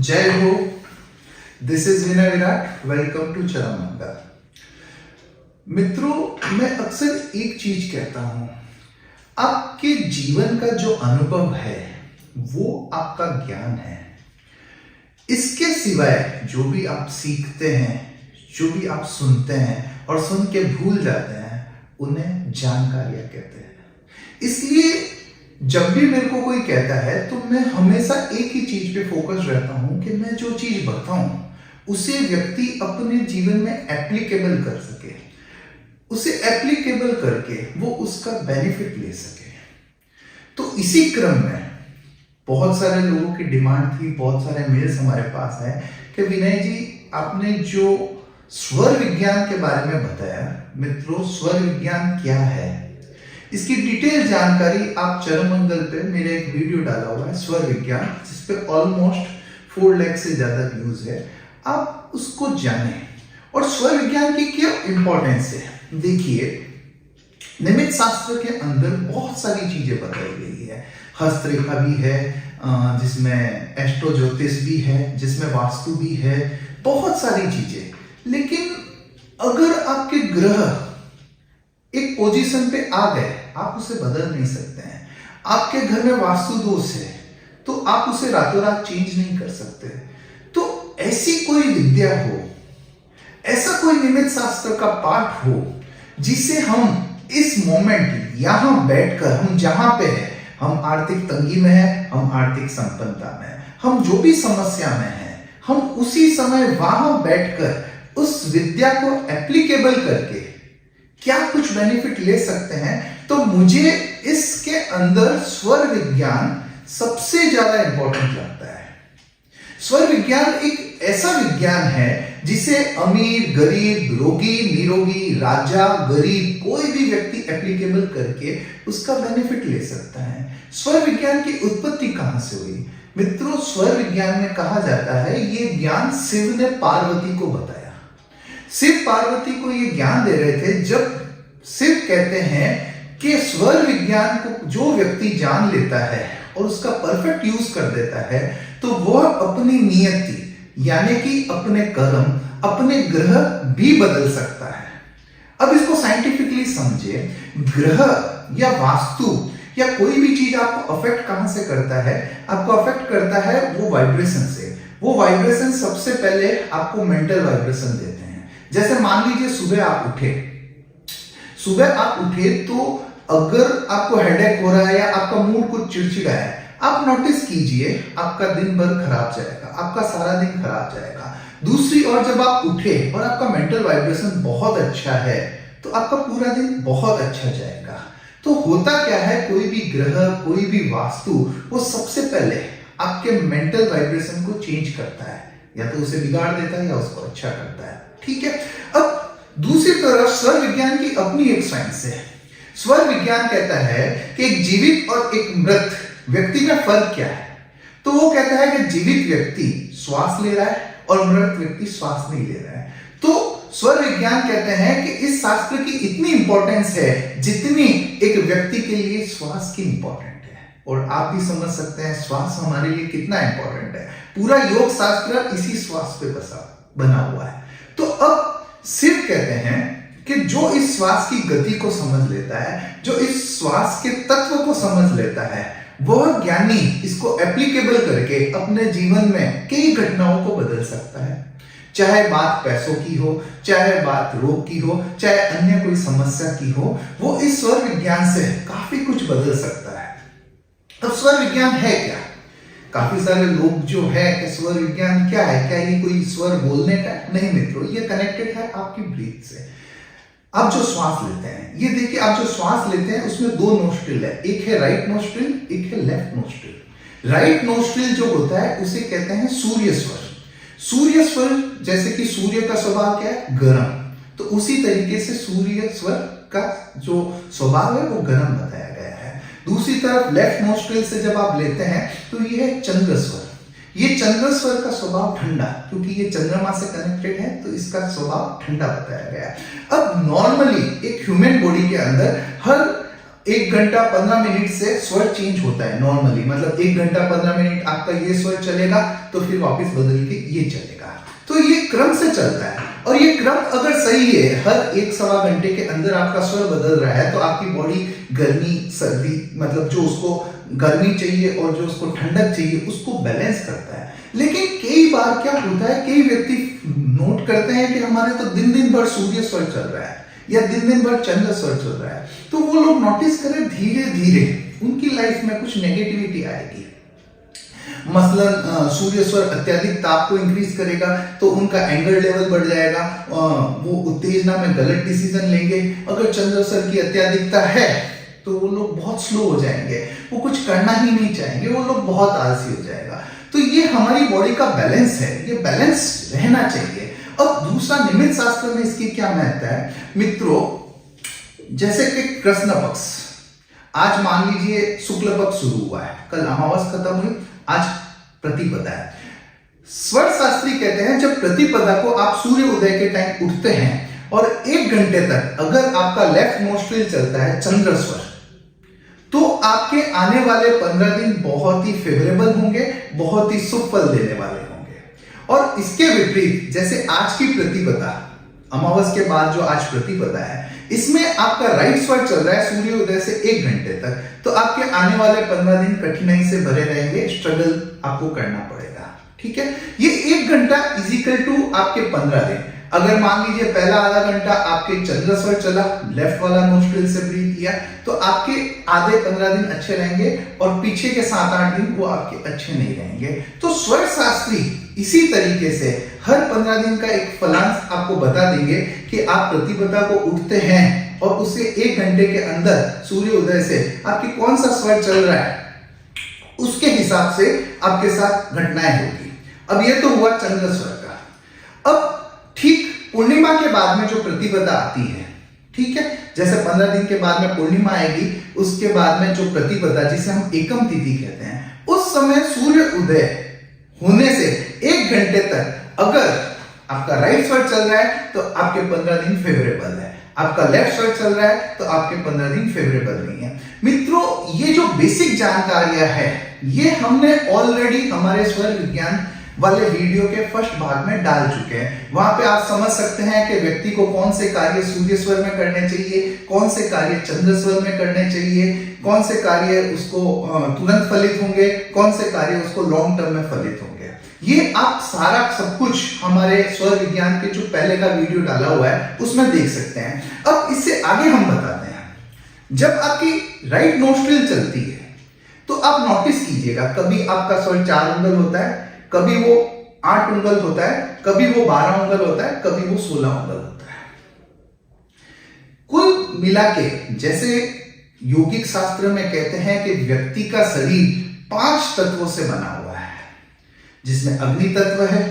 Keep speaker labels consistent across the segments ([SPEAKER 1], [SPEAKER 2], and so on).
[SPEAKER 1] जय हो। This is Vinay Virat. Welcome to Charam Mangal. मित्रों, मैं अक्सर एक चीज कहता हूं, आपके जीवन का जो अनुभव है वो आपका ज्ञान है। इसके सिवाय जो भी आप सीखते हैं, जो भी आप सुनते हैं और सुन के भूल जाते हैं, उन्हें जानकारियां कहते हैं। इसलिए जब भी मेरे को कोई कहता है तो मैं हमेशा एक ही चीज पे फोकस रहता हूं कि मैं जो चीज बताऊं उसे व्यक्ति अपने जीवन में एप्लीकेबल कर सके, उसे एप्लीकेबल करके वो उसका बेनिफिट ले सके। तो इसी क्रम में बहुत सारे लोगों की डिमांड थी, बहुत सारे मेल्स हमारे पास है कि विनय जी, आपने जो स्वर विज्ञान के बारे में बताया, मित्रों स्वर विज्ञान क्या है, इसकी डिटेल जानकारी आप चरम मंगल पे मेरे एक वीडियो डाला हुआ है स्वर विज्ञान, जिसपे ऑलमोस्ट 4 लाख से ज्यादा व्यूज है। आप उसको जानें। और स्वर विज्ञान की क्या इंपॉर्टेंस है, देखिए निमित्त शास्त्र के अंदर बहुत सारी चीजें बताई गई है। हस्तरेखा भी है, जिसमें एस्ट्रो ज्योतिष भी है, जिसमें वास्तु भी है, बहुत सारी चीजें। लेकिन अगर आपके ग्रह एक पोजीशन पे आ गए, आप उसे बदल नहीं सकते हैं। आपके घर में वास्तु दोष है तो आप उसे रातों रात चेंज नहीं कर सकते। तो ऐसी कोई विद्या हो, ऐसा कोई निमित्त शास्त्र का पाठ हो जिसे हम इस मोमेंट यहां बैठकर, हम जहां पे है, हम आर्थिक तंगी में है, हम आर्थिक संपन्नता में है, हम जो भी समस्या में है, हम उसी समय वहां बैठकर उस विद्या को एप्लीकेबल करके क्या कुछ बेनिफिट ले सकते हैं। तो मुझे इसके अंदर स्वर विज्ञान सबसे ज्यादा इंपॉर्टेंट लगता है। स्वर विज्ञान एक ऐसा विज्ञान है जिसे अमीर, गरीब, रोगी, निरोगी, राजा, गरीब, कोई भी व्यक्ति एप्लीकेबल करके उसका बेनिफिट ले सकता है। स्वर विज्ञान की उत्पत्ति कहां से हुई? मित्रों, स्वर विज्ञान में कहा जाता है ये ज्ञान शिव ने पार्वती को बताया। शिव पार्वती को ये ज्ञान दे रहे थे। जब शिव कहते हैं कि स्वर विज्ञान को जो व्यक्ति जान लेता है और उसका परफेक्ट यूज कर देता है तो वह अपनी नियति यानी कि अपने कर्म, अपने ग्रह भी बदल सकता है। अब इसको साइंटिफिकली समझे। ग्रह या वास्तु या कोई भी चीज आपको अफेक्ट कहां से करता है? आपको अफेक्ट करता है वो वाइब्रेशन से। वो वाइब्रेशन सबसे पहले आपको मेंटल वाइब्रेशन देते हैं। जैसे मान लीजिए सुबह आप उठे तो अगर आपको हेडेक हो रहा है या आपका मूड कुछ चिड़चिड़ा है, आप नोटिस कीजिए आपका दिन भर खराब जाएगा, आपका सारा दिन खराब जाएगा। दूसरी ओर जब आप उठे और आपका मेंटल वाइब्रेशन बहुत अच्छा है तो आपका पूरा दिन बहुत अच्छा जाएगा। तो होता क्या है, कोई भी ग्रह, कोई भी वास्तु, वो सबसे पहले आपके मेंटल वाइब्रेशन को चेंज करता है, या तो उसे बिगाड़ देता है या उसको अच्छा करता है। ठीक है। अब दूसरी तरफ स्वर विज्ञान की अपनी एक साइंस है। स्वर विज्ञान कहता है कि एक जीवित और एक मृत व्यक्ति में फर्क क्या है। तो वो कहता है कि जीवित व्यक्ति श्वास ले रहा है और मृत व्यक्ति श्वास नहीं ले रहा है। तो स्वर विज्ञान कहते हैं कि इस शास्त्र की इतनी इंपॉर्टेंस है जितनी एक व्यक्ति के लिए श्वास की इंपॉर्टेंट है। और आप भी समझ सकते हैं श्वास हमारे लिए कितना इंपॉर्टेंट है। पूरा योग शास्त्र इसी श्वास पे बना हुआ है। तो अब शिव कहते हैं कि जो इस श्वास की गति को समझ लेता है, जो इस श्वास के तत्व को समझ लेता है, वह ज्ञानी इसको एप्लीकेबल करके अपने जीवन में कई घटनाओं को बदल सकता है। चाहे बात पैसों की हो, चाहे बात रोग की हो, चाहे अन्य कोई समस्या की हो, वो इस स्वर विज्ञान से काफी कुछ बदल सकता है। अब स्वर विज्ञान है क्या? काफी सारे लोग जो है कि स्वर विज्ञान क्या है, क्या ये कोई स्वर बोलने का? नहीं मित्रों, ये कनेक्टेड है आपकी ब्रीथ से। आप जो श्वास लेते हैं, ये देखिए, आप जो श्वास लेते हैं उसमें 2 नोस्ट्रिल है, एक है राइट नोस्ट्रिल, एक है लेफ्ट नोस्ट्रिल। राइट नोस्ट्रिल जो होता है उसे कहते हैं सूर्य स्वर। सूर्य स्वर, जैसे कि सूर्य का स्वभाव क्या है? गर्म। तो उसी तरीके से सूर्य स्वर का जो स्वभाव है वो गर्म बताया गया है। दूसरी तरफ लेफ्ट नोस्ट्रिल से जब आप लेते हैं तो ये है चंद्र स्वर। ये चंद्र स्वर का स्वभाव ठंडा, क्योंकि ये चंद्रमा से कनेक्टेड है तो इसका स्वभाव ठंडा बताया गया है। अब नॉर्मली एक ह्यूमन बॉडी के अंदर हर 1 घंटा 15 मिनट से स्वर चेंज होता है नॉर्मली, मतलब 1 घंटा 15 मिनट आपका ये स्वर चलेगा तो फिर वापस बदल के ये चलेगा। तो ये क्रम से चलता है और ये क्रम अगर सही है, हर 1-1.25 घंटे के अंदर आपका स्वर बदल रहा है तो आपकी बॉडी गर्मी सर्दी, मतलब जो उसको गर्मी चाहिए और जो उसको ठंडक चाहिए उसको बैलेंस करता है। लेकिन कई बार क्या होता है, कई व्यक्ति नोट करते हैं कि हमारे तो दिन दिन भर सूर्य स्वर चल रहा है या दिन दिन भर चंद्र स्वर चल रहा है, तो वो लोग नोटिस करें धीरे धीरे उनकी लाइफ में कुछ नेगेटिविटी आएगी। मसलन सूर्य स्वर अत्यधिक ताप को इंक्रीज करेगा तो उनका एंगर लेवल बढ़ जाएगा, वो उत्तेजना में गलत डिसीजन लेंगे। अगर चंद्र स्वर की अत्यधिकता है तो वो लोग बहुत स्लो हो जाएंगे, वो कुछ करना ही नहीं चाहेंगे, वो लोग बहुत आलसी हो जाएगा। तो ये हमारी बॉडी का बैलेंस है, ये बैलेंस रहना चाहिए। अब दूसरा, निमित्त शास्त्र में इसकी क्या महत्व है मित्रों, जैसे कि कृष्ण पक्ष, आज मान लीजिए शुक्ल पक्ष शुरू हुआ है, कल अमावस खत्म हुई, आज प्रतिपदा है। स्वर शास्त्री कहते हैं जब प्रतिपदा को आप सूर्य उदय के टाइम उठते हैं और 1 घंटे तक अगर आपका लेफ्ट नोस्ट्रिल चलता है चंद्र स्वर, तो आपके आने वाले 15 दिन बहुत ही फेवरेबल होंगे, बहुत ही शुभ फल देने वाले होंगे। और इसके विपरीत, जैसे आज की प्रतिपदा, अमावस के बाद जो आज प्रतिपदा है, इसमें आपका राइट स्वर चल रहा है सूर्य उदय से 1 घंटे तक, तो आपके आने वाले 15 दिन कठिनाई से भरे रहेंगे, स्ट्रगल आपको करना पड़ेगा। ठीक है, ये 1 घंटा इजिकल टू आपके 15 दिन। अगर मान लीजिए पहला आधा घंटा आपके चंद्र स्वर चला, लेफ्ट वाला नोस्ट्रिल से ब्रीथ किया, तो आपके आधे 15 दिन अच्छे रहेंगे और पीछे के 7-8 दिन वो आपके अच्छे नहीं रहेंगे। तो स्वर शास्त्री इसी तरीके से हर 15 दिन का एक फलांश आपको बता देंगे कि आप प्रतिपदा को उठते हैं और उससे 1 घंटे के अंदर सूर्य उदय से आपकी कौन सा स्वर चल रहा है, उसके हिसाब से आपके साथ घटनाएं होगी। अब ये तो हुआ चंद्र स्वर का। अब ठीक पूर्णिमा के बाद में जो प्रतिपदा आती है, ठीक है, जैसे 15 दिन के बाद में पूर्णिमा आएगी, उसके बाद में जो प्रतिपदा जिसे हम एकम तिथि कहते हैं, उस समय सूर्य उदय होने से 1 घंटे तक अगर आपका राइट स्वर चल रहा है तो आपके 15 दिन फेवरेबल है, आपका लेफ्ट स्वर चल रहा है तो आपके 15 दिन फेवरेबल नहीं है। मित्रों, ये जो बेसिक जानकारियां है ये हमने ऑलरेडी हमारे स्वर विज्ञान वाले वीडियो के फर्स्ट भाग में डाल चुके हैं। वहां पे आप समझ सकते हैं कि व्यक्ति को कौन से कार्य सूर्य स्वर में करने चाहिए, कौन से कार्य चंद्र स्वर में करने चाहिए, कौन से कार्य उसको तुरंत फलित होंगे, कौन से कार्य उसको लॉन्ग टर्म में फलित होंगे। ये आप सारा सब कुछ हमारे स्वर विज्ञान के जो पहले का वीडियो डाला हुआ है उसमें देख सकते हैं। अब इससे आगे हम बताते हैं, जब आपकी राइट नोस्ट्रिल चलती है तो आप नोटिस कीजिएगा, कभी आपका स्वर 4 उंगल होता है, कभी वो 8 उंगल होता है, कभी वो 12 उंगल होता है, कभी वो 16 उंगल होता है। कुल मिला के, जैसे योगिक शास्त्र में कहते हैं कि व्यक्ति का शरीर 5 तत्वों से बना हुआ है, जिसमें अग्नि तत्व है,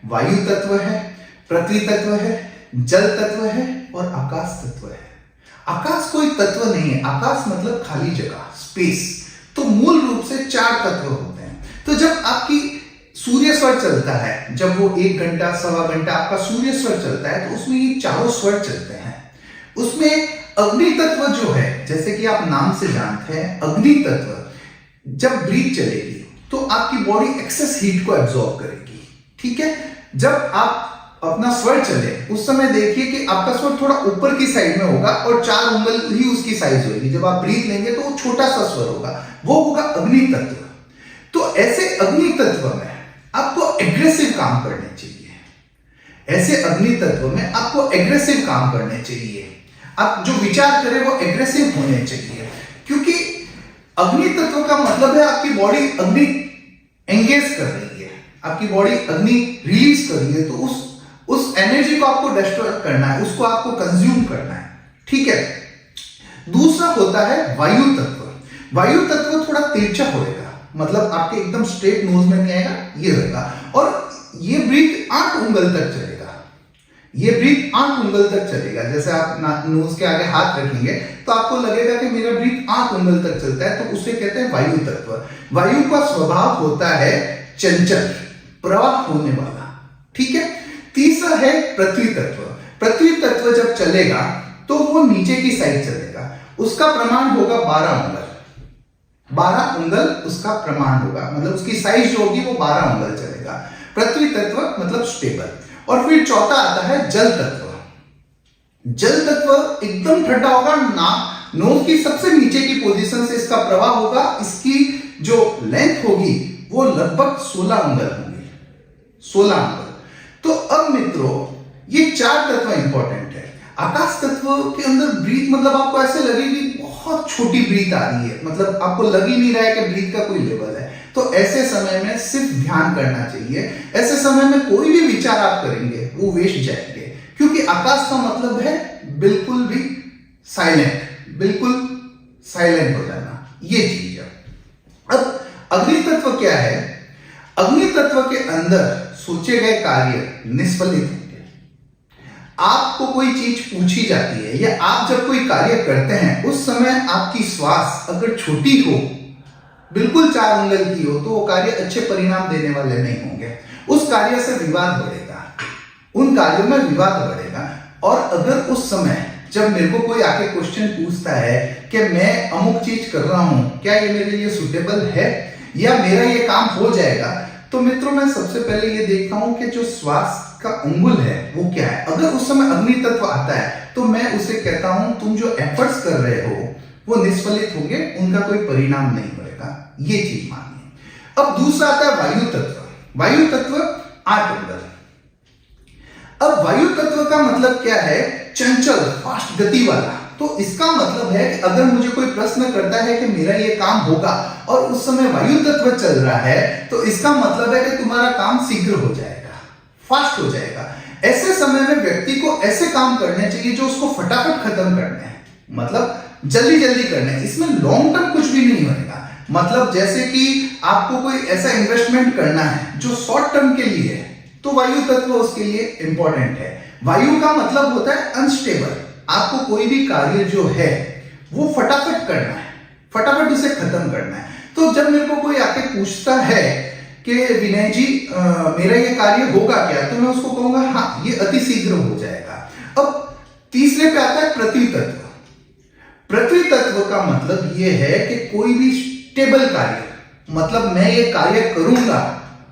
[SPEAKER 1] वायु तत्व है, पृथ्वी तत्व है, जल तत्व है और आकाश तत्व है। आकाश कोई तत्व नहीं है, आकाश मतलब खाली जगह, स्पेस। तो मूल रूप से 4 तत्व होते हैं। तो जब आपकी सूर्य स्वर चलता है, जब वो 1 घंटा 1.25 घंटा आपका सूर्य स्वर चलता है, तो उसमें ये चारों स्वर चलते हैं। उसमें अग्नि तत्व जो है, जैसे कि आप नाम से जानते हैं, अग्नि तत्व जब ब्रीथ चलेगी तो आपकी बॉडी एक्सेस हीट को एब्जॉर्ब करेगी। ठीक है, जब आप अपना स्वर चले उस समय देखिए कि आपका स्वर थोड़ा ऊपर की साइड में होगा और 4 उंगल ही उसकी साइज होगी। जब आप ब्रीथ लेंगे तो वो छोटा सा स्वर होगा, वो होगा अग्नि तत्व। तो ऐसे अग्नि तत्व में आपको एग्रेसिव काम करने चाहिए। ऐसे अग्नि तत्व में आपको एग्रेसिव काम करने चाहिए। आप जो विचार करें वो एग्रेसिव होने चाहिए, क्योंकि अग्नि तत्व का मतलब है आपकी बॉडी अग्नि एंगेज कर रही है, आपकी बॉडी अग्नि रिलीज कर रही है, तो उस एनर्जी को आपको डिस्ट्रॉय करना है, उसको आपको कंज्यूम करना है। ठीक है। दूसरा होता है वायु तत्व। वायु तत्व थोड़ा तिरछा होएगा, मतलब आपके एकदम स्ट्रेट नोज में नहीं आएगा, ये होगा, और ये ब्रीथ 8 उंगल तक चलेगा। ये ब्रीथ 8 उंगल तक चलेगा। जैसे आप नोज के आगे हाथ रखेंगे तो आपको लगेगा कि मेरा ब्रीथ 8 उंगल तक चलता है, तो उसे कहते हैं वायु तत्व। वायु का स्वभाव होता है चंचल, प्रवाह होने वाला। ठीक है। तीसरा है पृथ्वी तत्व। पृथ्वी तत्व जब चलेगा तो वो नीचे की साइड चलेगा, उसका प्रमाण होगा 12 उंगल। 12 उंगल उसका प्रमाण होगा, मतलब उसकी साइज जो होगी वो 12 उंगल चलेगा। पृथ्वी तत्व मतलब स्टेबल। और फिर चौथा आता है जल तत्व। जल तत्व एकदम ठंडा होगा, ना नोज की सबसे नीचे की पोजीशन से इसका प्रवाह होगा। इसकी जो लेंथ होगी वो लगभग 16 उंगल होगी, 16 उंगल। तो अब मित्रों ये 4 तत्व इंपॉर्टेंट है। आकाश तत्व के अंदर ब्रीथ, मतलब आपको ऐसे लगेगी बहुत छोटी ब्रीथ आ रही है, मतलब आपको लग ही नहीं रहा है कि ब्रीथ का कोई लेवल है। तो ऐसे समय में सिर्फ ध्यान करना चाहिए। ऐसे समय में कोई भी विचार आप करेंगे वो वेस्ट जाएंगे, क्योंकि आकाश का मतलब है बिल्कुल भी साइलेंट, बिल्कुल साइलेंट हो जाना, ये चीज है। अब अग्नि तत्व क्या है? अग्नि तत्व के अंदर सोचे गए कार्य निष्फलित होंगे। आपको कोई चीज पूछी जाती है या आप जब कोई कार्य करते हैं उस समय आपकी श्वास अगर छोटी हो, बिल्कुल 4 उंगल की हो, तो वो कार्य अच्छे परिणाम देने वाले नहीं होंगे। उस कार्य से विवाद बढ़ेगा, उन कार्यों में विवाद बढ़ेगा। और अगर उस समय जब मेरे को कोई आके क्वेश्चन पूछता है कि मैं अमुक चीज कर रहा हूं, क्या ये मेरे लिए सुटेबल है या मेरा ये काम हो जाएगा, तो मित्रों मैं सबसे पहले ये देखता हूं कि जो श्वास का अंगुल है वो क्या है। अगर उस समय अग्नि तत्व आता है तो मैं उसे कहता हूं तुम जो एफर्ट्स कर रहे हो वो निष्फलित होंगे, उनका कोई परिणाम नहीं होगा, ये चीज मानिए। अब दूसरा आता है वायु तत्व। वायु तत्व 8 उंगल। अब वायु तत्व का मतलब क्या है? चंचल, फास्ट गति वाला। तो इसका मतलब है कि अगर मुझे कोई प्रश्न करता है कि मेरा ये काम होगा और उस समय वायु तत्व चल रहा है, तो इसका मतलब है कि तुम्हारा काम शीघ्र हो जाएगा, फास्ट हो जाएगा। ऐसे समय में व्यक्ति को ऐसे काम करने चाहिए जो उसको फटाफट खत्म करने हैं, मतलब जल्दी जल्दी करने हैं। इसमें लॉन्ग टर्म कुछ भी नहीं होगा। मतलब जैसे कि आपको कोई ऐसा इन्वेस्टमेंट करना है जो शॉर्ट टर्म के लिए है, तो वायु तत्व उसके लिए इंपॉर्टेंट है। वायु का मतलब होता है अनस्टेबल। आपको कोई भी कार्य जो है वो फटाफट करना है, फटाफट उसे खत्म करना है। तो जब मेरे को कोई आके पूछता है कि विनय जी मेरा ये कार्य होगा क्या, तो मैं उसको कहूंगा हाँ ये अति शीघ्र हो जाएगा। अब तीसरे पे आता है पृथ्वी तत्व। पृथ्वी तत्व का मतलब ये है कि कोई भी स्टेबल कार्य, मतलब मैं ये कार्य करूंगा,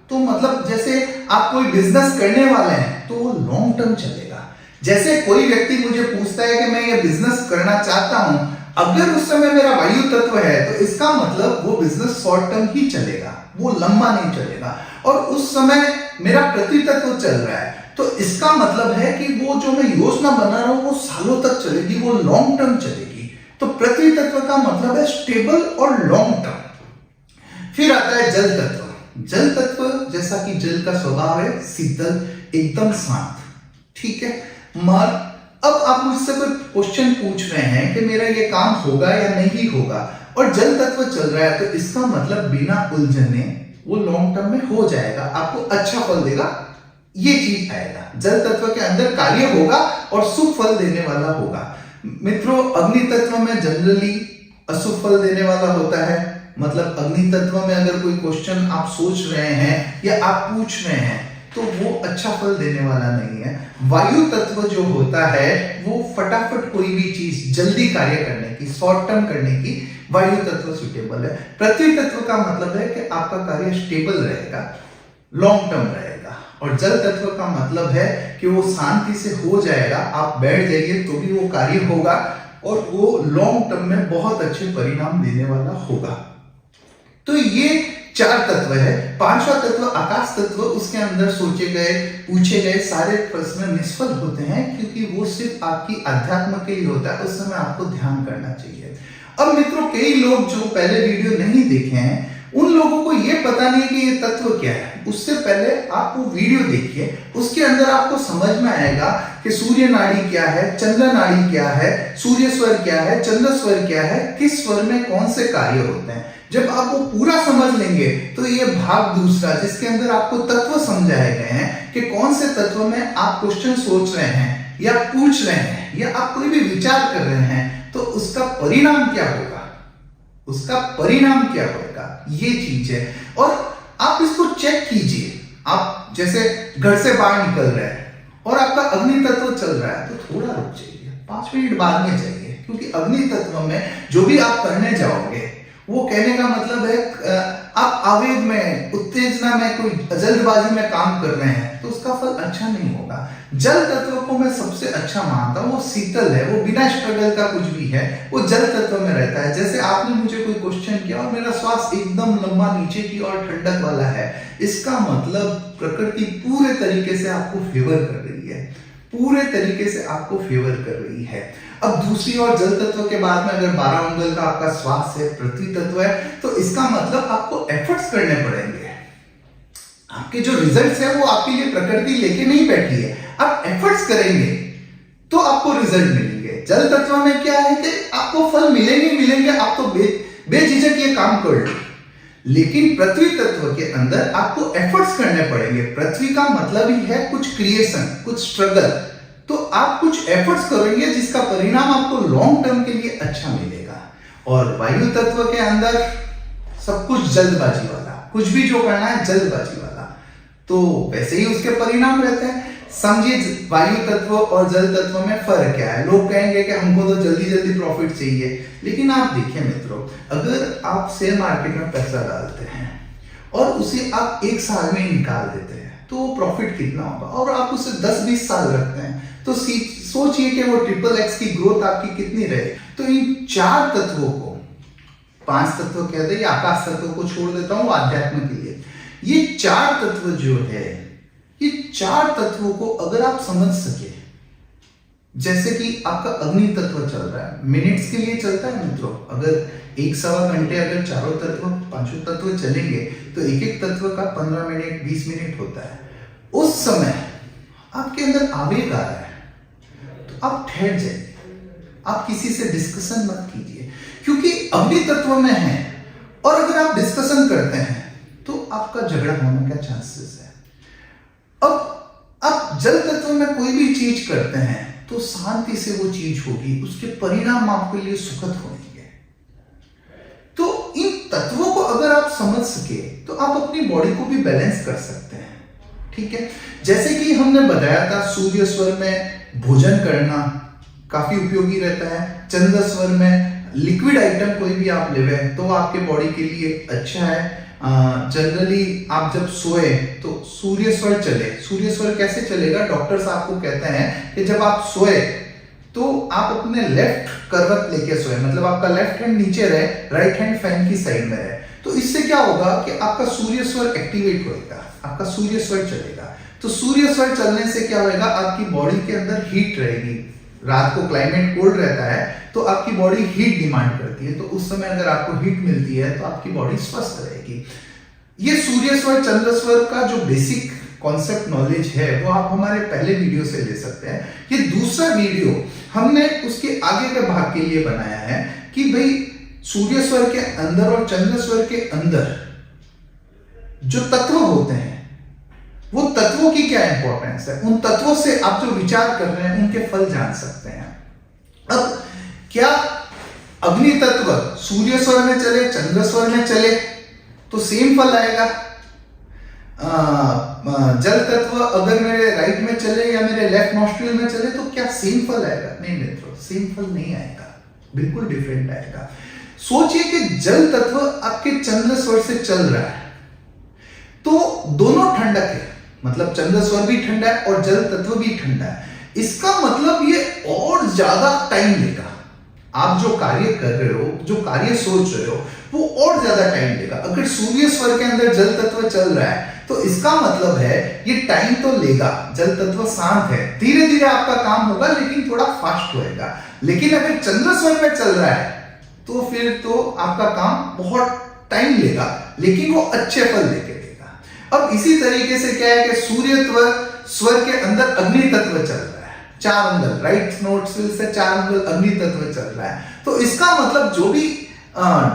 [SPEAKER 1] तो मतलब जैसे आप कोई बिजनेस करने वाले हैं तो वो लॉन्ग टर्म चलेगा। जैसे कोई व्यक्ति मुझे पूछता है कि मैं ये बिजनेस करना चाहता हूं, अगर उस समय मेरा वायु तत्व है तो इसका मतलब वो बिजनेस शॉर्ट टर्म ही चलेगा, वो लंबा नहीं चलेगा। और उस समय मेरा पृथ्वी तत्व चल रहा है तो इसका मतलब है कि वो जो मैं योजना बना रहा हूं वो सालों तक चलेगी, वो लॉन्ग टर्म चलेगी। तो पृथ्वी तत्व का मतलब है स्टेबल और लॉन्ग टर्म। फिर आता है जल तत्व। जल तत्व जैसा कि जल का स्वभाव है शीतल, एकदम शांत, ठीक है। मगर अब आप मुझसे कोई क्वेश्चन पूछ रहे हैं कि मेरा ये काम होगा या नहीं होगा, और जल तत्व चल रहा है, तो इसका मतलब बिना उलझने वो लॉन्ग टर्म में हो जाएगा, आपको अच्छा फल देगा, ये चीज आएगा। जल तत्व के अंदर कार्य होगा और शुभ फल देने वाला होगा। मित्रों अग्नि तत्व में जनरली अशुभ फल देने वाला होता है। मतलब अग्नि तत्व में अगर कोई क्वेश्चन आप सोच रहे हैं या आप पूछ रहे हैं तो वो अच्छा फल देने वाला नहीं है। वायु तत्व जो होता है वो फटाफट कोई भी चीज जल्दी कार्य करने की, शॉर्ट टर्म करने की वायु तत्व सुटेबल है। पृथ्वी तत्व का मतलब है कि आपका कार्य स्टेबल रहेगा, लॉन्ग टर्म रहेगा। और जल तत्व का मतलब है कि वो शांति से हो जाएगा, आप बैठ जाइए तो भी वो कार्य होगा और वो लॉन्ग टर्म में बहुत अच्छे परिणाम देने वाला होगा। तो ये 4 तत्व है। 5वां तत्व आकाश तत्व, उसके अंदर सोचे गए पूछे गए सारे प्रश्न निष्फल होते हैं, क्योंकि वो सिर्फ आपकी अध्यात्म के लिए होता है, उस समय आपको ध्यान करना चाहिए। अब मित्रों कई लोग जो पहले वीडियो नहीं देखे हैं उन लोगों को ये पता नहीं कि ये तत्व क्या है। उससे पहले आप वो वीडियो देखिए, उसके अंदर आपको समझ में आएगा कि सूर्य नाड़ी क्या है, चंद्र नाड़ी क्या है, सूर्य स्वर क्या है, चंद्र स्वर क्या है, किस स्वर में कौन से कार्य होते हैं। जब आप वो पूरा समझ लेंगे तो ये भाग दूसरा जिसके अंदर आपको तत्व समझाए गए हैं कि कौन से तत्व में आप क्वेश्चन सोच रहे हैं या पूछ रहे हैं या आप कोई भी विचार कर रहे हैं, तो उसका परिणाम क्या होगा, उसका परिणाम क्या होगा, ये चीज है। और आप इसको चेक कीजिए। आप जैसे घर से बाहर निकल रहे हैं और आपका अग्नि तत्व चल रहा है तो थोड़ा रुक जाइए, 5 मिनट बाद में जाइए, क्योंकि अग्नि तत्व में जो भी आप करने जाओगे, वो कहने का मतलब है आप आवेग में, उत्तेजना में, कोई जल्दबाजी में काम कर रहे हैं तो उसका फल अच्छा नहीं होगा। जल तत्व को मैं सबसे अच्छा मानता हूँ, वो शीतल है, वो बिना स्ट्रगल का कुछ भी है, वो जल तत्व में रहता है। जैसे आपने मुझे कोई क्वेश्चन किया और मेरा श्वास एकदम लंबा नीचे की और ठंडक वाला है, इसका मतलब प्रकृति पूरे तरीके से आपको फेवर कर रही है, पूरे तरीके से आपको फेवर कर रही है। अब दूसरी ओर जल तत्व के बाद में अगर 12 अंगुल का आपका श्वास है, पृथ्वी तत्व है, तो इसका मतलब आपको एफर्ट्स करने पड़ेंगे। आपके जो रिजल्ट्स है वो आपके लिए प्रकृति लेके नहीं बैठी है, आप एफर्ट्स करेंगे तो आपको रिजल्ट मिलेंगे। जल तत्व में क्या है कि आपको फल मिलेंगे, आप तो बेझिझक ये काम कर लो। लेकिन पृथ्वी तत्व के अंदर आपको एफर्ट्स करने पड़ेंगे। पृथ्वी का मतलब ही है कुछ क्रिएशन, कुछ स्ट्रगल, तो आप कुछ एफर्ट्स करेंगे जिसका परिणाम आपको लॉन्ग टर्म के लिए अच्छा मिलेगा। और वायु तत्व के अंदर सब कुछ जल्दबाजी वाला, कुछ भी जो करना है जल्दबाजी वाला, तो वैसे ही उसके परिणाम रहते हैं। समझिए वायु तत्व और जल तत्व में फर्क क्या है। लोग कहेंगे कि हमको तो जल्दी जल्दी प्रॉफिट चाहिए, लेकिन आप देखिए मित्रों, अगर आप शेयर मार्केट में पैसा डालते हैं और उसे आप 1 साल में निकाल देते हैं तो प्रॉफिट कितना होगा, और आप उसे 10-20 साल रखते हैं तो सोचिए कि वो XXX की ग्रोथ आपकी कितनी रहे। तो इन 4 तत्वों को, 5 तत्व कहते हैं, आकाश तत्व को छोड़ देता हूं आध्यात्म के लिए, ये 4 तत्व जो है, ये 4 तत्वों को अगर आप समझ सके, जैसे कि आपका अग्नि तत्व चल रहा है, मिनट्स के लिए चलता है मित्रों। अगर 1-1.25 घंटे अगर चारों तत्व, 5 तत्व चलेंगे तो एक तत्व का 15 मिनट 20 मिनट होता है। उस समय आपके अंदर आवेग आ रहा है तो आप ठहर जाइए, आप किसी से डिस्कशन मत कीजिए, क्योंकि अग्नि तत्व में है और अगर आप डिस्कशन करते हैं तो आपका झगड़ा होने का चांसेस है। अब आप जल तत्व में कोई भी चीज करते हैं तो शांति से वो चीज होगी, उसके परिणाम आपके लिए सुखद होंगे। तो इन तत्वों को अगर आप समझ सके तो आप अपनी बॉडी को भी बैलेंस कर सकते हैं, ठीक है। जैसे कि हमने बताया था, सूर्य स्वर में भोजन करना काफी उपयोगी रहता है। चंद्र स्वर में लिक्विड आइटम कोई भी आप लेवे तो आपके बॉडी के लिए अच्छा है। जनरली आप जब सोए तो सूर्य स्वर चले। सूर्य स्वर कैसे चलेगा, डॉक्टर्स आपको कहते हैं कि जब आप सोए तो आप अपने लेफ्ट करवट लेके सोए, मतलब आपका लेफ्ट हैंड नीचे रहे, राइट हैंड फैन की साइड में रहे। तो इससे क्या होगा कि आपका सूर्य स्वर एक्टिवेट होएगा, आपका सूर्य स्वर चलेगा। तो सूर्य स्वर चलने से क्या होएगा, आपकी बॉडी के अंदर हीट रहेगी। रात को क्लाइमेट कोल्ड रहता है तो आपकी बॉडी हीट डिमांड करती है, तो उस समय अगर आपको हीट मिलती है तो आपकी बॉडी स्वस्थ रहेगी। ये सूर्य स्वर चंद्र स्वर का जो बेसिक कॉन्सेप्ट नॉलेज है वो आप हमारे पहले वीडियो से ले सकते हैं। ये दूसरा वीडियो हमने उसके आगे के भाग के लिए बनाया है कि भाई सूर्य स्वर के अंदर और चंद्र स्वर के अंदर जो तत्व होते हैं वो तत्वों की क्या इंपॉर्टेंस है, उन तत्वों से आप जो विचार कर रहे हैं उनके फल जान सकते हैं। अब क्या अग्नि तत्व सूर्य स्वर में चले, चंद्र स्वर में चले तो सेम फल आएगा। जल तत्व अगर मेरे राइट में चले या मेरे लेफ्ट नॉस्ट्रिल में चले तो क्या सेम फल आएगा? नहीं मित्रों, सेम फल नहीं आएगा, बिल्कुल डिफरेंट आएगा। सोचिए कि जल तत्व आपके चंद्र स्वर से चल रहा है तो दोनों ठंडक है, मतलब चंद्र स्वर भी ठंडा है और जल तत्व भी ठंडा है। इसका मतलब ये और ज्यादा टाइम लेगा। आप जो कार्य कर रहे हो, जो कार्य सोच रहे हो, वो और ज्यादा टाइम लेगा। अगर सूर्य स्वर के अंदर जल तत्व चल रहा है तो इसका मतलब है ये टाइम तो लेगा। जल तत्व शांत है, धीरे धीरे आपका काम होगा लेकिन थोड़ा फास्ट होएगा। लेकिन अगर चंद्र स्वर में चल रहा है तो फिर तो आपका काम बहुत टाइम लेगा लेकिन वो अच्छे फल लेके देगा। अब इसी तरीके से क्या है कि सूर्य स्वर के अंदर अग्नि तत्व चल रहा है, 4 अंगुल, राइट नोस्ट्रिल से 4 अंगुल अग्नि तत्व चल रहा है। तो इसका मतलब जो भी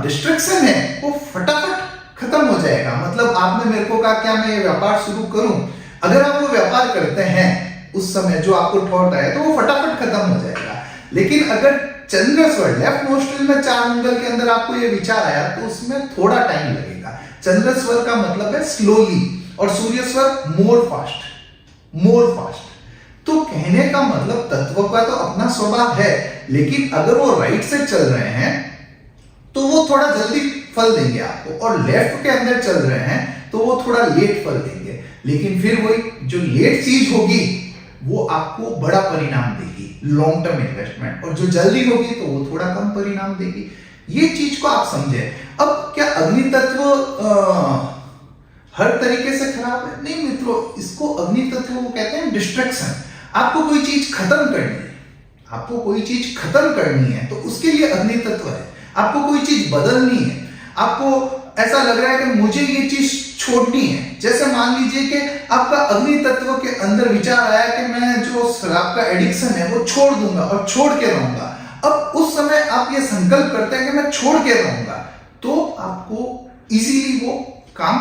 [SPEAKER 1] डिस्ट्रैक्शन है वो फटाफट खत्म हो जाएगा। मतलब आपने मेरे को कहा क्या मैं ये व्यापार शुरू करूं, अगर आप वो व्यापार करते हैं उस समय जो आपको थॉट आया तो वो फटाफट खत्म हो जाएगा। लेकिन अगर चंद्र स्वर लेफ्ट नोस्ट्रिल में 4 अंगुल के अंदर आपको ये विचार आया तो उसमें थोड़ा टाइम लगेगा। चंद्र स्वर का मतलब है स्लोली और सूर्य स्वर मोर फास्ट। तो कहने का मतलब तत्व का तो अपना स्वभाव है लेकिन अगर वो राइट से चल रहे हैं तो वो थोड़ा जल्दी फल देंगे आपको, और लेफ्ट के अंदर चल रहे हैं तो वो थोड़ा लेट फल देंगे। लेकिन फिर वही जो लेट चीज होगी वो आपको बड़ा परिणाम देगी, लॉन्ग टर्म इन्वेस्टमेंट, और जो जल्दी होगी तो वो थोड़ा कम परिणाम देगी। ये चीज को आप समझे। अब क्या अग्नि तत्व हर तरीके से खराब है? नहीं मित्रों, इसको अग्नि तत्व को कहते हैं डिस्ट्रैक्शन। आपको कोई चीज खत्म करनी है, आपको कोई चीज खत्म करनी है तो उसके लिए अग्नि तत्व है। आपको कोई चीज बदलनी है, आपको ऐसा लग रहा है कि मुझे ये चीज छोड़नी है। जैसे मान लीजिए कि आपका अग्नि तत्व के अंदर विचार आया कि मैं जो शराब का एडिक्शन है वो छोड़ दूंगा और छोड़ के रहूंगा। अब उस समय आप ये संकल्प करते हैं कि मैं छोड़ के रहूंगा, तो आपको इजीली वो काम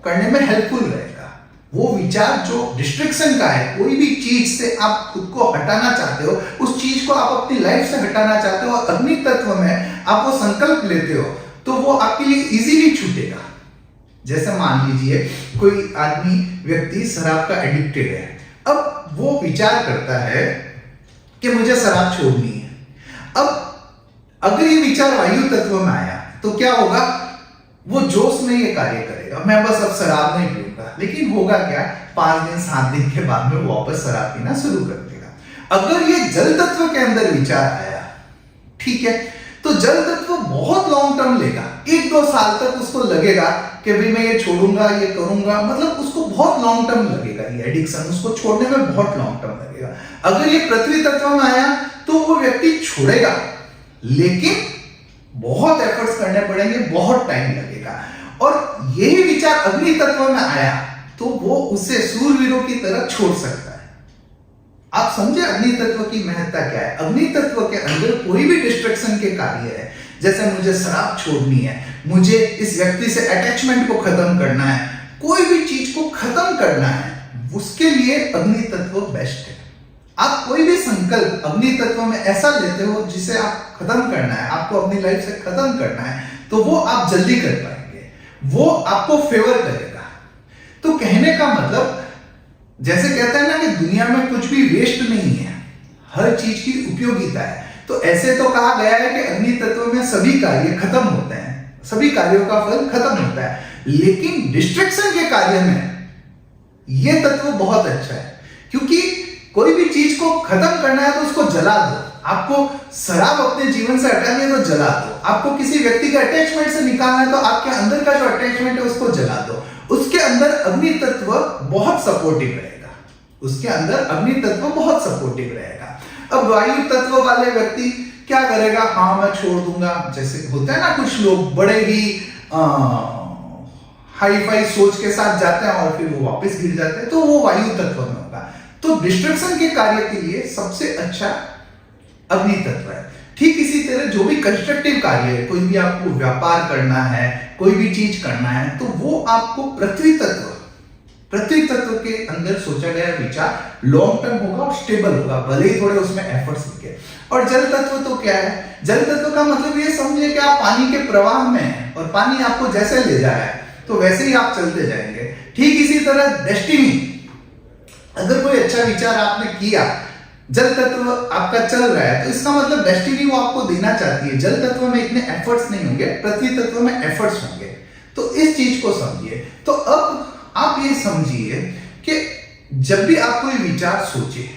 [SPEAKER 1] करने में हेल्पफुल रहेगा। वो विचार जो डिस्ट्रैक्शन का है, कोई भी चीज से आप खुद को हटाना चाहते हो, उस चीज को आप अपनी लाइफ से हटाना चाहते हो, और अग्नि तत्व में आप वो संकल्प लेते हो तो वो आपके लिए इजीली छूटेगा। जैसे मान लीजिए कोई आदमी व्यक्ति शराब का एडिक्टेड है, अब वो विचार करता है कि मुझे शराब छोड़नी है। अब अगर ये विचार वायु तत्व में आया तो क्या होगा? वो जोश में ये कार्य करेगा, मैं बस अब शराब नहीं पीऊंगा। लेकिन होगा क्या? 5 दिन 7 दिन के बाद में वो वापस शराब पीना शुरू कर देगा। अगर ये जल तत्व के अंदर विचार आया, ठीक है, तो जल तत्व बहुत लॉन्ग टर्म लेगा, 1-2 साल तक उसको लगेगा कि भाई मैं ये छोड़ूंगा, ये करूंगा, मतलब उसको बहुत लॉन्ग टर्म लगेगा। ये एडिक्शन उसको छोड़ने में बहुत लॉन्ग टर्म लगेगा। अगर ये पृथ्वी तत्व में आया तो वो व्यक्ति छोड़ेगा, लेकिन बहुत एफर्ट्स करने पड़ेंगे, बहुत टाइम लगेगा। और यही विचार अग्नि तत्व में आया तो वो उसे सूरवीरों की तरह छोड़ सकता है। आप समझे अग्नि तत्व की महत्ता क्या है? अग्नि तत्व के अंदर कोई भी डिस्ट्रैक्शन के कार्य है, जैसे मुझे शराब छोड़नी है, मुझे इस व्यक्ति से अटैचमेंट को खत्म करना है, कोई भी चीज को खत्म करना है, उसके लिए अग्नि तत्व बेस्ट है। आप कोई भी संकल्प अग्नि तत्व में ऐसा लेते हो जिसे आप खत्म करना है, आपको अपनी लाइफ से खत्म करना है, तो वो आप जल्दी कर पाएंगे, वो आपको फेवर करेगा। तो कहने का मतलब, जैसे कहते हैं ना कि दुनिया में कुछ भी वेस्ट नहीं है, हर चीज की उपयोगिता है। तो ऐसे तो कहा गया है कि अग्नि तत्व में सभी कार्य खत्म होते हैं, सभी कार्यों का फल खत्म होता है, लेकिन डिस्ट्रैक्शन के कार्य में यह तत्व बहुत अच्छा है। क्योंकि कोई भी चीज को खत्म करना है तो उसको जला दो। आपको शराब अपने जीवन से हटानी है तो जला दो। आपको किसी व्यक्ति के अटैचमेंट से निकालना है तो आपके अंदर का जो अटैचमेंट है उसको जला दो। उसके अंदर अग्नि तत्व बहुत सपोर्टिव रहेगा, उसके अंदर अग्नि तत्व बहुत सपोर्टिव रहेगा। अब वायु तत्व वाले व्यक्ति क्या करेगा? हाँ मैं छोड़ दूंगा, जैसे होता है ना कुछ लोग बड़े ही हाई फाई सोच के साथ जाते हैं और फिर वो वापस गिर जाते हैं, तो वो वायु तत्व में होगा। तो डिस्ट्रक्शन के कार्य के लिए सबसे अच्छा अग्नि तत्व है। ठीक इसी तरह जो भी कंस्ट्रक्टिव कार्य है, कोई भी आपको व्यापार करना है, कोई भी चीज करना है, तो वो आपको पृथ्वी तत्व के अंदर सोचा गया विचार लॉन्ग टर्म होगा और स्टेबल होगा, भले ही थोड़े उसमें एफर्ट्स लगे। और जल तत्व तो क्या है? जल तत्व का मतलब ये समझिए कि आप पानी के प्रवाह में हैं और पानी आपको जैसे ले जा रहा है तो वैसे ही आप चलते जाएंगे। ठीक इसी तरह डेस्टिनी, अगर कोई अच्छा विचार आपने किया, जल तत्व आपका चल रहा है, तो इसका मतलब डेस्टिनी वो आपको देना चाहती है। जल तत्व में इतने एफर्ट्स नहीं होंगे, पृथ्वी तत्व में एफर्ट्स होंगे। तो इस चीज को समझिए। तो अब आप ये समझिए कि जब भी आप कोई विचार सोचे,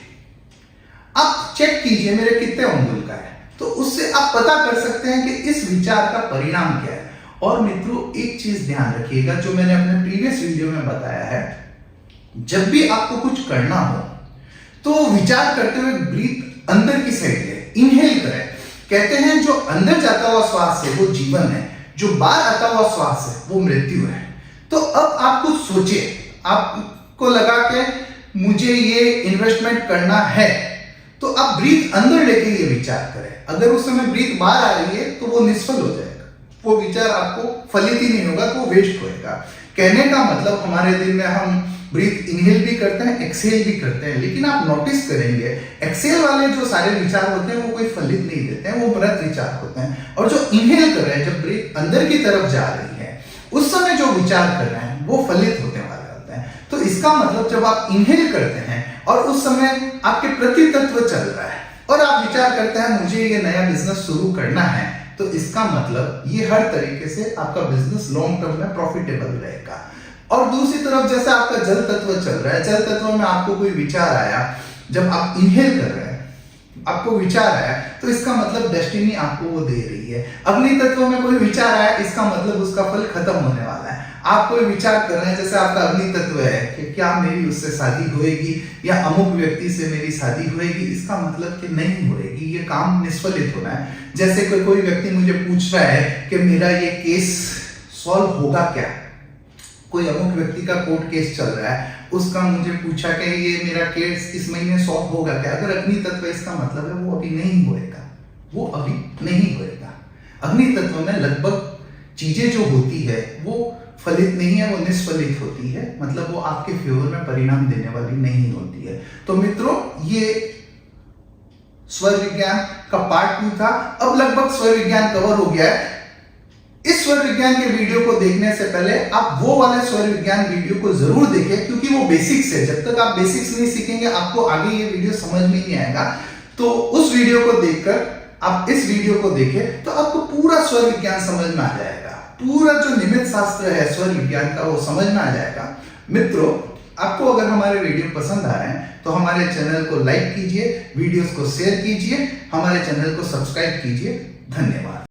[SPEAKER 1] आप चेक कीजिए मेरे कितने अंगुल का है, तो उससे आप पता कर सकते हैं कि इस विचार का परिणाम क्या है। और मित्रों एक चीज ध्यान रखिएगा, जो मैंने अपने प्रीवियस वीडियो में बताया है, जब भी आपको कुछ करना हो तो विचार करते हुए ब्रीथ अंदर की साइड ले, इनहेल करें। कहते हैं जो अंदर जाता हुआ श्वास है वो जीवन है, जो बाहर आता हुआ श्वास है वो मृत्यु है। तो अब आप कुछ सोचिए, आपको लगा कि मुझे ये इन्वेस्टमेंट करना है, तो आप ब्रीथ अंदर लेके ये विचार करें। अगर उस समय ब्रीथ बाहर आ रही है तो वो निष्फल हो जाएगा, वो विचार आपको फलित ही नहीं होगा, तो वो वेस्ट होएगा। कहने का मतलब हमारे दिन में हम ब्रीथ इनहेल भी करते हैं, एक्सहेल भी करते हैं, लेकिन आप नोटिस करेंगे एक्सहेल वाले जो सारे विचार होते हैं वो कोई फलित नहीं देते हैं, वो मृत विचार होते हैं। और जो इनहेल कर रहे हैं, जब ब्रीथ अंदर की तरफ जा रही है, उस समय जो विचार कर रहे हैं वो फलित होने वाले होते हैं। तो इसका मतलब जब आप इनहेल करते हैं और उस समय आपके पृथ्वी तत्व चल रहा है, और आप विचार करते हैं मुझे ये नया बिजनेस शुरू करना है, तो इसका मतलब ये हर तरीके से आपका बिजनेस लॉन्ग टर्म में प्रॉफिटेबल रहेगा। और दूसरी तरफ जैसे आपका जल तत्व चल रहा है, जल तत्व में आपको कोई विचार आया, जब आप इनहेल कर रहे हैं आपको विचार आया, तो इसका मतलब डेस्टिनी आपको वो दे रही है। अग्नि तत्व में कोई विचार आया, इसका मतलब उसका फल खत्म होने वाला है। आप कोई विचार कर रहे हैं, जैसे आपका अग्नि तत्व है कि क्या मेरी उससे शादी होएगी या अमुक व्यक्ति से मेरी शादी होएगी, इसका मतलब कि नहीं होएगी, ये काम निष्फलित होना है। जैसे कोई व्यक्ति मुझे पूछ रहा है कि मेरा ये केस सॉल्व होगा क्या, कोई अमुक व्यक्ति का कोर्ट केस चल रहा है, उसका मुझे पूछा कि ये मेरा केस इस महीने सॉल्व होगा क्या। अगर अग्नि तत्व इसका मतलब है वो अभी नहीं होएगा, वो अभी नहीं होएगा। अग्नि तत्व में लगभग चीजें जो होती है वो फलित नहीं है, वो निष्फलित होती है, मतलब वो आपके फेवर में परिणाम देने वाली नहीं होती है। तो मित्रों, ये स्वर विज्ञान का पार्ट 2 था। अब लगभग स्वर विज्ञान कवर हो गया है। इस स्वर विज्ञान के वीडियो को देखने से पहले आप वो वाले स्वर विज्ञान वीडियो को जरूर देखें, क्योंकि वो बेसिक्स है। जब तक आप बेसिक्स नहीं सीखेंगे आपको आगे ये वीडियो समझ में नहीं आएगा। तो उस वीडियो को देखकर आप इस वीडियो को देखें तो आपको पूरा स्वर विज्ञान समझ में आ जाएगा। पूरा जो निमित्त शास्त्र है स्वर विज्ञान का वो समझ में आ जाएगा। मित्रों, आपको अगर हमारे वीडियो पसंद आ रहे हैं तो हमारे चैनल को लाइक कीजिए, वीडियोस को शेयर कीजिए, हमारे चैनल को सब्सक्राइब कीजिए। धन्यवाद।